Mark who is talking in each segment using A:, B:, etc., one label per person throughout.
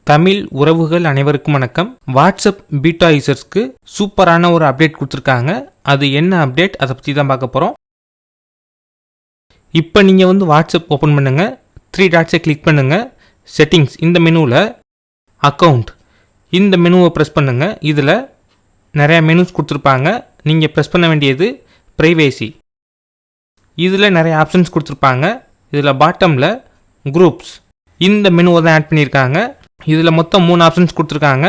A: தமிழ் உறவுகள் அனைவருக்கும் வணக்கம். வாட்ஸ்அப் பீட்டா யூசர்ஸ்க்கு சூப்பரான ஒரு அப்டேட் கொடுத்துருக்காங்க. அது என்ன அப்டேட், அதை பற்றி தான் பார்க்க போகிறோம். இப்போ நீங்கள் வாட்ஸ்அப் ஓப்பன் பண்ணுங்கள். 3 டாட்ஸை கிளிக் பண்ணுங்கள். செட்டிங்ஸ் இந்த மெனுவில் அக்கௌண்ட் இந்த மெனுவை ப்ரெஸ் பண்ணுங்கள். இதில் நிறையா மெனுஸ் கொடுத்துருப்பாங்க. நீங்கள் ப்ரெஸ் பண்ண வேண்டியது ப்ரைவேசி. இதில் நிறைய ஆப்ஷன்ஸ் கொடுத்துருப்பாங்க. இதில் பாட்டமில் குரூப்ஸ் இந்த மெனுவை தான் ஆட் பண்ணியிருக்காங்க. இதில் மொத்தம் 3 ஆப்ஷன்ஸ் கொடுத்துருக்காங்க.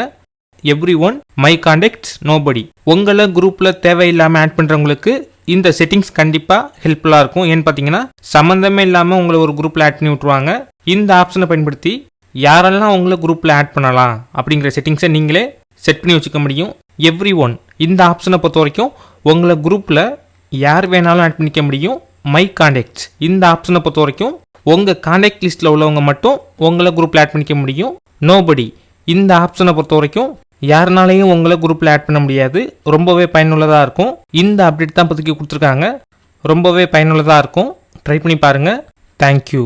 A: Every one, my contacts, nobody. உங்களை குரூப்பில் தேவையில்லாமல் ஆட் பண்ணுறவங்களுக்கு இந்த செட்டிங்ஸ் கண்டிப்பாக ஹெல்ப்ஃபுல்லாக இருக்கும். ஏன்னு பார்த்தீங்கன்னா சம்மந்தமே இல்லாமல் உங்களை ஒரு குரூப்பில் ஆட் பண்ணி விட்ருவாங்க. இந்த ஆப்ஷனை பயன்படுத்தி யாரெல்லாம் உங்களை குரூப்பில் ஆட் பண்ணலாம் அப்படிங்கிற செட்டிங்ஸை நீங்களே செட் பண்ணி வச்சுக்க முடியும். எவ்ரி ஒன் இந்த ஆப்ஷனை பொறுத்த வரைக்கும் உங்களை குரூப்பில் யார் வேணாலும் ஆட் பண்ணிக்க முடியும். மை கான்டாக்ட்ஸ் இந்த ஆப்ஷனை பொறுத்த வரைக்கும் உங்கள் கான்டாக்ட் லிஸ்ட்டில் உள்ளவங்க மட்டும் உங்களை குரூப்பில் ஆட் பண்ணிக்க முடியும். நோபடி இந்த ஆப்ஷனை பொறுத்த வரைக்கும் யாருனாலையும் உங்களை குரூப்பில் ஆட் பண்ண முடியாது. ரொம்பவே பயனுள்ளதாக இருக்கும். இந்த அப்டேட் தான் இப்போதைக்கு கொடுத்துருக்காங்க. ரொம்பவே பயனுள்ளதாக இருக்கும். ட்ரை பண்ணி பாருங்கள். தேங்க்யூ.